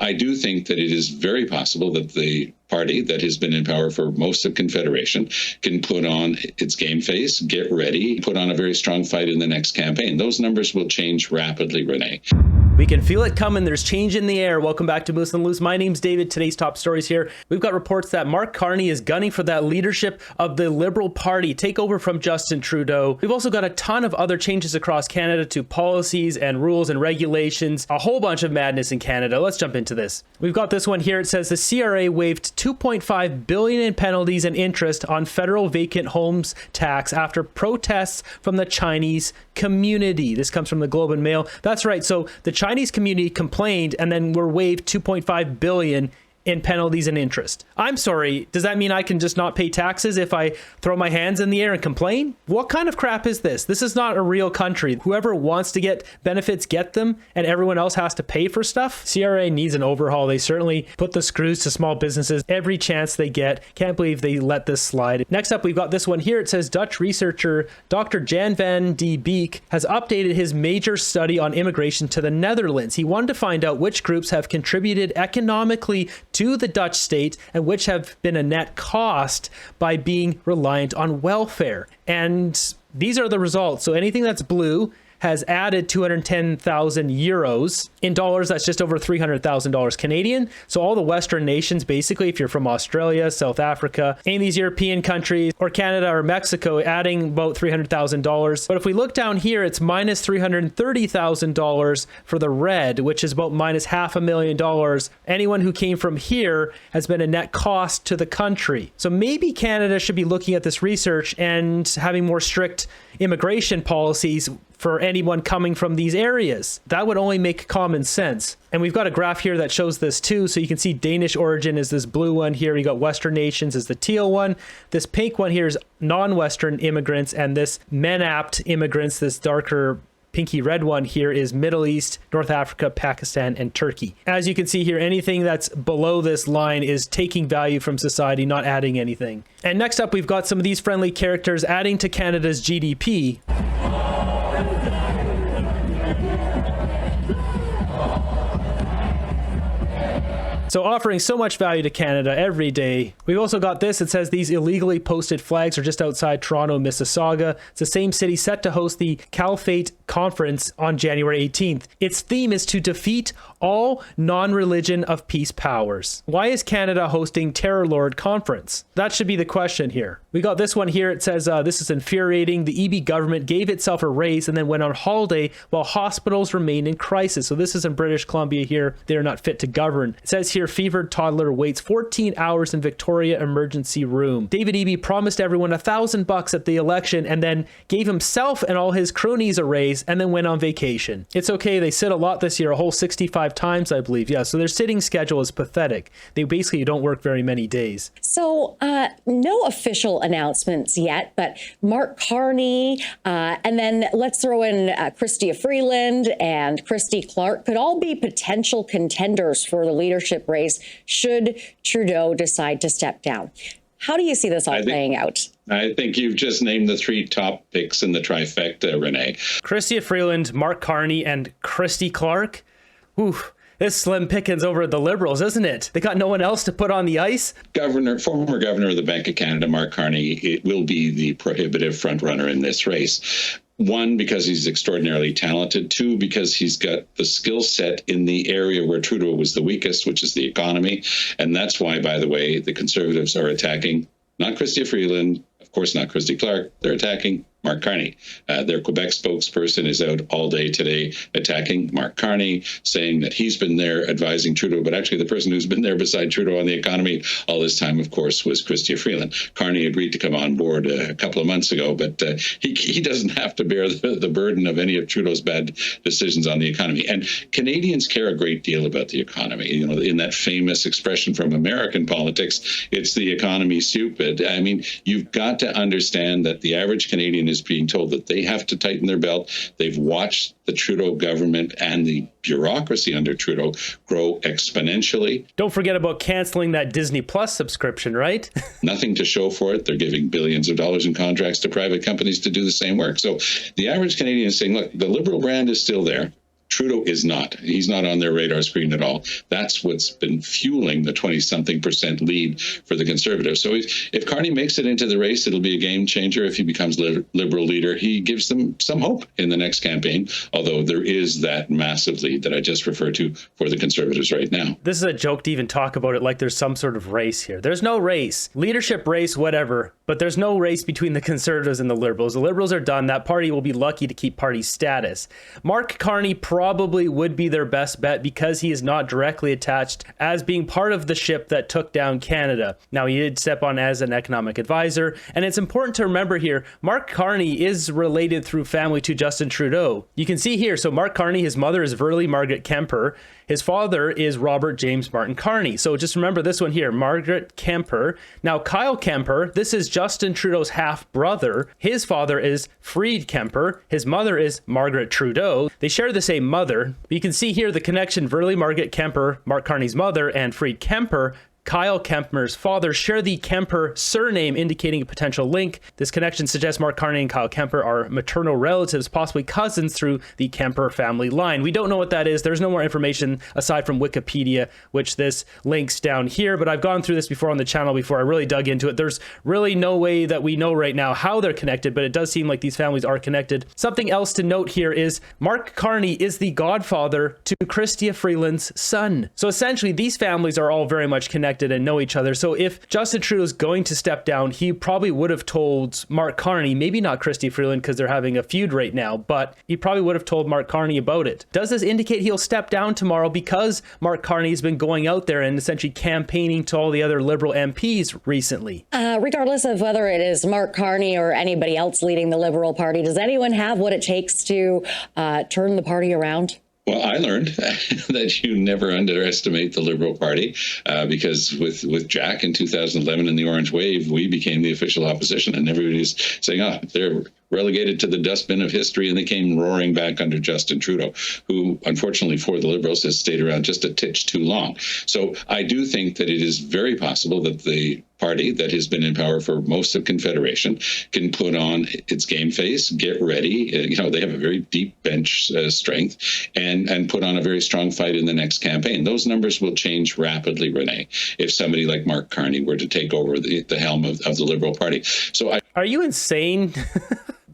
I do think that it is very possible that the party that has been in power for most of Confederation can put on its game face, get ready, put on a very strong fight in the next campaign. Those numbers will change rapidly, Renee. We can feel it coming. There's change in the air. Welcome back to Moose and Loose. My name's David. Today's top stories here. We've got reports that Mark Carney is gunning for that leadership of the Liberal Party, take over from Justin Trudeau. We've also got a ton of other changes across Canada to policies and rules and regulations. A whole bunch of madness in Canada. Let's jump into this. We've got this one here. It says the CRA waived $2.5 billion in penalties and interest on federal vacant homes tax after protests from the Chinese community. This comes from the Globe and Mail. That's right. So the Chinese community complained and then were waived $2.5 billion in penalties and interest. I'm sorry, does that mean I can just not pay taxes if I throw my hands in the air and complain? What kind of crap is this? This is not a real country. Whoever wants to get benefits, get them, and everyone else has to pay for stuff. CRA needs an overhaul. They certainly put the screws to small businesses every chance they get. Can't believe they let this slide. Next up, we've got this one here. It says Dutch researcher Dr. Jan van de Beek has updated his major study on immigration to the Netherlands. He wanted to find out which groups have contributed economically to the Dutch state and which have been a net cost by being reliant on welfare. And these are the results. So anything that's blue has added 210,000 euros. In dollars, that's just over $300,000 Canadian. So all the Western nations, basically, if you're from Australia, South Africa, any of these European countries, or Canada or Mexico, adding about $300,000. But if we look down here, it's minus $330,000 for the red, which is about minus $500,000. Anyone who came from here has been a net cost to the country. So maybe Canada should be looking at this research and having more strict immigration policies for anyone coming from these areas. That would only make common sense. And we've got a graph here that shows this too. So you can see Danish origin is this blue one here. You got Western nations is the teal one. This pink one here is non-Western immigrants, and this MENAPT immigrants, this darker pinky red one here, is Middle East, North Africa, Pakistan, and Turkey. As you can see here, anything that's below this line is taking value from society, not adding anything. And next up, we've got some of these friendly characters adding to Canada's GDP. So offering so much value to Canada every day. We've also got this. It says these illegally posted flags are just outside Toronto, Mississauga. It's the same city set to host the Caliphate Conference on January 18th. Its theme is to defeat all non-religion of peace powers. Why is Canada hosting Terror Lord Conference? That should be the question here. We got this one here. It says, this is infuriating. The EB government gave itself a raise and then went on holiday while hospitals remain in crisis. So this is in British Columbia here. They are not fit to govern. It says here, fevered toddler waits 14 hours in Victoria emergency room. David Eby promised everyone $1,000 at the election and then gave himself and all his cronies a raise and then went on vacation. It's okay. They sit a lot this year, a whole 65 times, I believe. Yeah, so their sitting schedule is pathetic. They basically don't work very many days. So no official announcements yet, but Mark Carney, and then let's throw in Chrystia Freeland and Christy Clark could all be potential contenders for the leadership race should Trudeau decide to step down. How do you see this all playing out? I think you've just named the three top picks in the trifecta, Renee. Chrystia Freeland, Mark Carney, and Christy Clark. Oof. This slim pickings over at the Liberals, isn't it? They got no one else to put on the ice. Former governor of the Bank of Canada, Mark Carney, it will be the prohibitive frontrunner in this race. One, because he's extraordinarily talented. Two, because he's got the skill set in the area where Trudeau was the weakest, which is the economy. And that's why, by the way, the Conservatives are attacking not Chrystia Freeland, of course not Christy Clark. They're attacking Mark Carney. Their Quebec spokesperson is out all day today attacking Mark Carney, saying that he's been there advising Trudeau, but actually the person who's been there beside Trudeau on the economy all this time, of course, was Chrystia Freeland. Carney agreed to come on board a couple of months ago, but he doesn't have to bear the burden of any of Trudeau's bad decisions on the economy. And Canadians care a great deal about the economy. You know, in that famous expression from American politics, it's the economy stupid. I mean, you've got to understand that the average Canadian is being told that they have to tighten their belt. They've watched the Trudeau government and the bureaucracy under Trudeau grow exponentially. Don't forget about canceling that Disney Plus subscription, right? Nothing to show for it. They're giving billions of dollars in contracts to private companies to do the same work. So the average Canadian is saying, look, the Liberal brand is still there. Trudeau is not. He's not on their radar screen at all. That's what's been fueling the 20-something% lead for the Conservatives. So if Carney makes it into the race, it'll be a game changer. If he becomes Liberal leader, he gives them some hope in the next campaign, although there is that massive lead that I just referred to for the Conservatives right now. This is a joke to even talk about it like there's some sort of race here. There's no race. Leadership race, whatever. But there's no race between the Conservatives and the Liberals. The Liberals are done. That party will be lucky to keep party status. Mark Carney probably would be their best bet because he is not directly attached as being part of the ship that took down Canada. Now, he did step on as an economic advisor. And it's important to remember here, Mark Carney is related through family to Justin Trudeau. You can see here, so Mark Carney, his mother is Verley Margaret Kemper. His father is Robert James Martin Carney. So just remember this one here, Margaret Kemper. Now, Kyle Kemper, this is Justin Trudeau's half-brother. His father is Freed Kemper. His mother is Margaret Trudeau. They share the same mother. But you can see here the connection, Verley Margaret Kemper, Mark Carney's mother, and Freed Kemper, Kyle Kemper's father, share the Kemper surname, indicating a potential link. This connection suggests Mark Carney and Kyle Kemper are maternal relatives, possibly cousins through the Kemper family line. We don't know what that is. There's no more information aside from Wikipedia, which this links down here, but I've gone through this before on the channel before I really dug into it. There's really no way that we know right now how they're connected, but it does seem like these families are connected. Something else to note here is Mark Carney is the godfather to Chrystia Freeland's son. So essentially, these families are all very much connected and know each other. So if Justin Trudeau is going to step down, he probably would have told Mark Carney, maybe not Chrystia Freeland because they're having a feud right now, but he probably would have told Mark Carney about it. Does this indicate he'll step down tomorrow because Mark Carney has been going out there and essentially campaigning to all the other Liberal MPs recently? Regardless of whether it is Mark Carney or anybody else leading the Liberal Party, does anyone have what it takes to turn the party around? Well, I learned that you never underestimate the Liberal Party because with Jack in 2011 and the Orange Wave, we became the official opposition, and everybody's saying, oh, they're relegated to the dustbin of history, and they came roaring back under Justin Trudeau, who, unfortunately for the Liberals, has stayed around just a titch too long. So I do think that it is very possible that the party that has been in power for most of Confederation can put on its game face, get ready. They have a very deep bench strength and put on a very strong fight in the next campaign. Those numbers will change rapidly, Renee, if somebody like Mark Carney were to take over the helm of the Liberal Party. So Are you insane?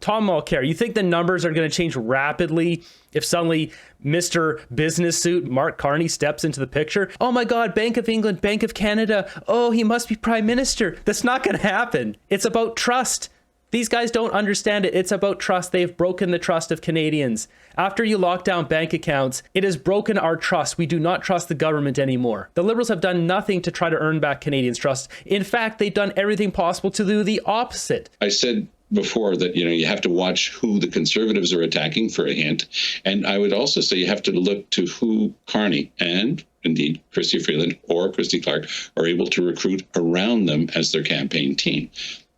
Tom Mulcair, you think the numbers are going to change rapidly if suddenly Mr. Business Suit Mark Carney steps into the picture? Oh my God, Bank of England, Bank of Canada. Oh, he must be Prime Minister. That's not going to happen. It's about trust. These guys don't understand it. It's about trust. They've broken the trust of Canadians. After you lock down bank accounts, it has broken our trust. We do not trust the government anymore. The Liberals have done nothing to try to earn back Canadians' trust. In fact, they've done everything possible to do the opposite. I said before that, you have to watch who the Conservatives are attacking for a hint. And I would also say you have to look to who Carney and indeed Chrystia Freeland or Christy Clark are able to recruit around them as their campaign team.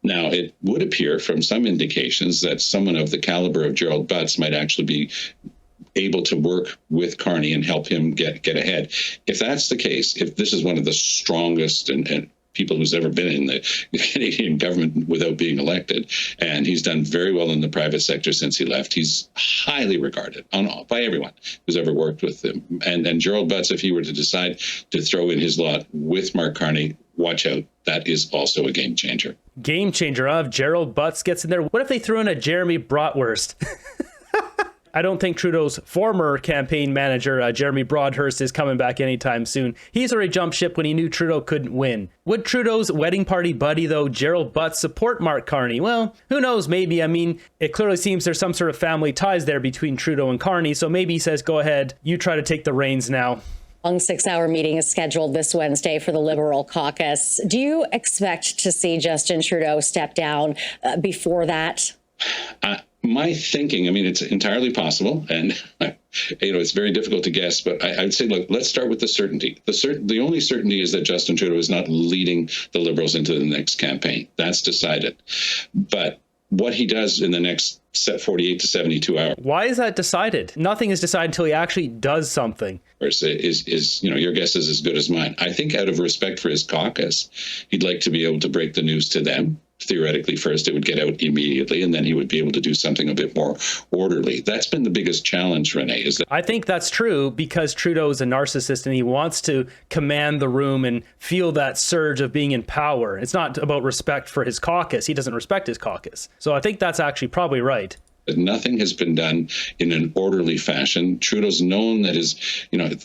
Now, it would appear from some indications that someone of the caliber of Gerald Butts might actually be able to work with Carney and help him get ahead. If that's the case, if this is one of the strongest and people who's ever been in the Canadian government without being elected, and he's done very well in the private sector since he left. He's highly regarded by everyone who's ever worked with him. And Gerald Butts, if he were to decide to throw in his lot with Mark Carney, watch out. That is also a game changer. Game changer of Gerald Butts gets in there. What if they threw in a Jeremy Bratwurst? I don't think Trudeau's former campaign manager, Jeremy Broadhurst, is coming back anytime soon. He's already jumped ship when he knew Trudeau couldn't win. Would Trudeau's wedding party buddy, though, Gerald Butts, support Mark Carney? Well, who knows, maybe. I mean, it clearly seems there's some sort of family ties there between Trudeau and Carney, so maybe he says, go ahead, you try to take the reins now. Long 6-hour meeting is scheduled this Wednesday for the Liberal caucus. Do you expect to see Justin Trudeau step down before that? My thinking, it's entirely possible, and it's very difficult to guess, but I'd say, look, let's start with the certainty. The only certainty is that Justin Trudeau is not leading the Liberals into the next campaign. That's decided. But what he does in the next 48 to 72 hours. Why is that decided? Nothing is decided until he actually does something. Is your guess is as good as mine. I think out of respect for his caucus, he'd like to be able to break the news to them theoretically first, it would get out immediately, and then he would be able to do something a bit more orderly. That's been the biggest challenge, Renee, is that I think that's true because Trudeau is a narcissist and he wants to command the room and feel that surge of being in power. It's not about respect for his caucus. He doesn't respect his caucus. So I think that's actually probably right. nothing has been done in an orderly fashion. Trudeau's known that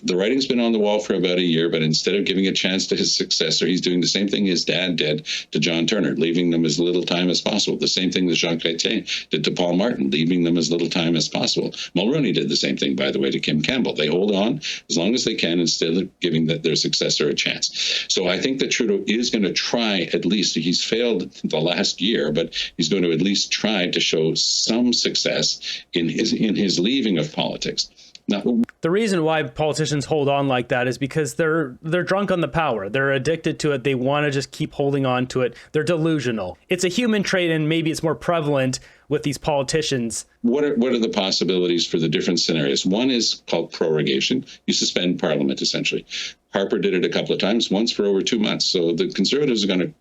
the writing's been on the wall for about a year, but instead of giving a chance to his successor, he's doing the same thing his dad did to John Turner, leaving them as little time as possible. The same thing that Jean Chrétien did to Paul Martin, leaving them as little time as possible. Mulroney did the same thing, by the way, to Kim Campbell. They hold on as long as they can instead of giving their successor a chance. So I think that Trudeau is going to try, at least, he's failed the last year, but he's going to at least try to show some success in his leaving of politics. Now, the reason why politicians hold on like that is because they're drunk on the power. They're addicted to it. They want to just keep holding on to it. They're delusional. It's a human trait, and maybe it's more prevalent with these politicians. What are the possibilities for the different scenarios? One is called prorogation. You suspend Parliament, essentially. Harper did it a couple of times, once for over 2 months. So the Conservatives are going to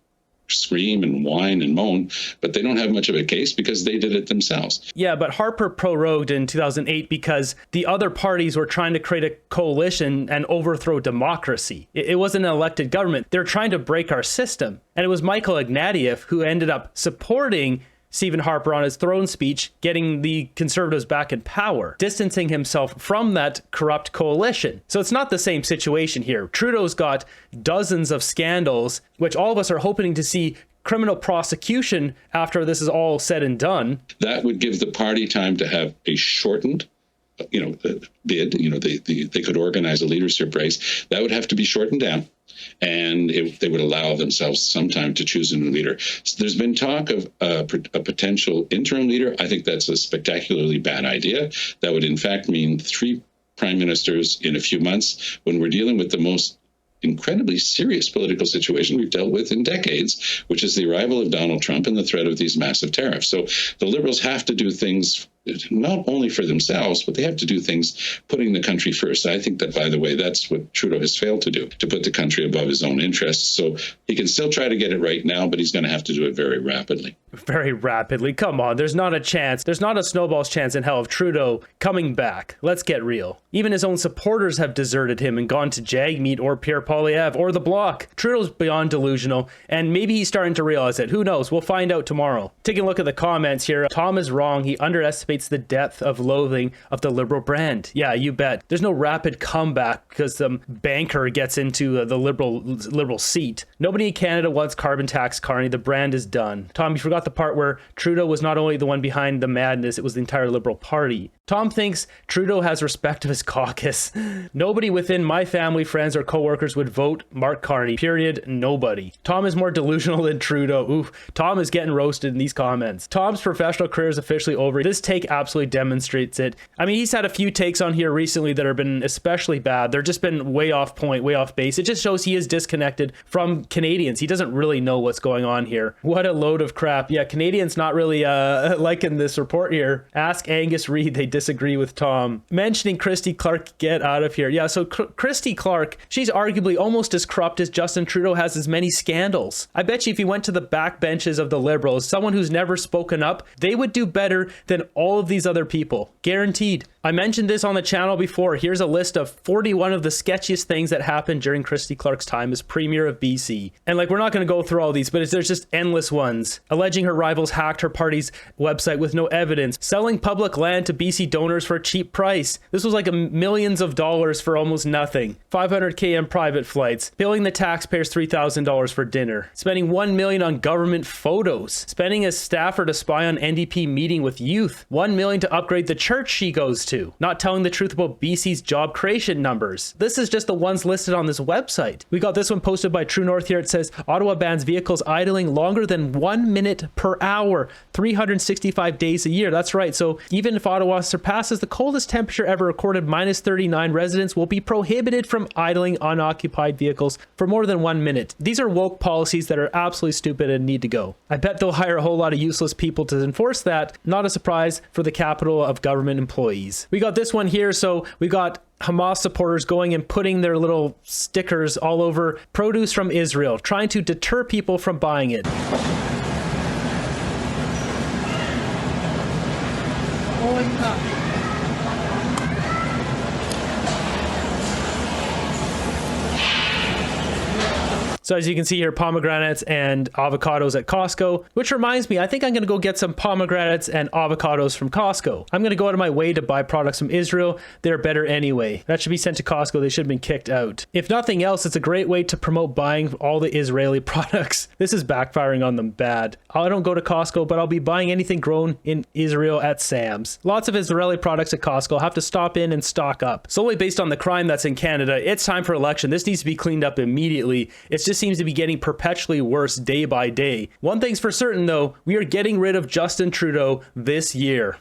scream and whine and moan, but they don't have much of a case because they did it themselves. Yeah, but Harper prorogued in 2008 because the other parties were trying to create a coalition and overthrow democracy. It wasn't an elected government. They're trying to break our system. And it was Michael Ignatieff who ended up supporting Stephen Harper on his throne speech, getting the Conservatives back in power, distancing himself from that corrupt coalition. So it's not the same situation here. Trudeau's got dozens of scandals, which all of us are hoping to see criminal prosecution after this is all said and done. That would give the party time to have a shortened bid. They could organize a leadership race. That would have to be shortened down. And they would allow themselves some time to choose a new leader. So there's been talk of a potential interim leader. I think that's a spectacularly bad idea. That would, in fact, mean 3 prime ministers in a few months when we're dealing with the most incredibly serious political situation we've dealt with in decades, which is the arrival of Donald Trump and the threat of these massive tariffs. So the Liberals have to do things not only for themselves, but they have to do things putting the country first. I think that, by the way, that's what Trudeau has failed to do, to put the country above his own interests. So he can still try to get it right now, but he's going to have to do it very rapidly. Very rapidly. Come on. There's not a chance. There's not a snowball's chance in hell of Trudeau coming back. Let's get real. Even his own supporters have deserted him and gone to Jagmeet or Pierre Poilievre or the Bloc. Trudeau's beyond delusional, and maybe he's starting to realize it. Who knows? We'll find out tomorrow. Taking a look at the comments here. Tom is wrong. He underestimates the depth of loathing of the Liberal brand. Yeah, you bet. There's no rapid comeback because some banker gets into the Liberal seat. Nobody in Canada wants carbon tax, Carney. The brand is done. Tom, you forgot the part where Trudeau was not only the one behind the madness, it was the entire Liberal Party. Tom thinks Trudeau has respect of his caucus. Nobody within my family, friends, or coworkers would vote Mark Carney. Period. Nobody. Tom is more delusional than Trudeau. Oof. Tom is getting roasted in these comments. Tom's professional career is officially over. This take absolutely demonstrates it. I mean, he's had a few takes on here recently that have been especially bad. They're just been way off point, way off base. It just shows he is disconnected from Canadians. He doesn't really know what's going on here. What a load of crap. Yeah, Canadians not really liking this report here. Ask Angus Reid. They disagree with Tom. Mentioning Christy Clark, get out of here. Yeah, so Christy Clark, she's arguably almost as corrupt as Justin Trudeau has as many scandals. I bet you if you went to the backbenches of the Liberals, someone who's never spoken up, they would do better than all of these other people. Guaranteed. I mentioned this on the channel before. Here's a list of 41 of the sketchiest things that happened during Christy Clark's time as Premier of BC. And we're not going to go through all these, but there's just endless ones. Alleging her rivals hacked her party's website with no evidence. Selling public land to BC donors for a cheap price. This was millions of dollars for almost nothing. $500K in private flights. Billing the taxpayers $3,000 for dinner. Spending $1 million on government photos. Spending a staffer to spy on NDP meeting with youth. $1 million to upgrade the church she goes to. Not telling the truth about BC's job creation numbers. This is just the ones listed on this website. We got this one posted by True North here. It says, Ottawa bans vehicles idling longer than 1 minute per hour, 365 days a year. That's right. So even if Ottawa surpasses the coldest temperature ever recorded, -39, residents will be prohibited from idling unoccupied vehicles for more than 1 minute. These are woke policies that are absolutely stupid and need to go. I bet they'll hire a whole lot of useless people to enforce that. Not a surprise for the capital of government employees. We got this one here. So we got Hamas supporters going and putting their little stickers all over produce from Israel, trying to deter people from buying it. So as you can see here, pomegranates and avocados at Costco, which reminds me, I think I'm going to go get some pomegranates and avocados from Costco. I'm going to go out of my way to buy products from Israel. They're better anyway. That should be sent to Costco. They should have been kicked out. If nothing else, it's a great way to promote buying all the Israeli products. This is backfiring on them bad. I don't go to Costco, but I'll be buying anything grown in Israel at Sam's. Lots of Israeli products at Costco. I'll have to stop in and stock up. Solely based on the crime that's in Canada, it's time for election. This needs to be cleaned up immediately. It's just seems to be getting perpetually worse day by day. One thing's for certain though, we are getting rid of Justin Trudeau this year.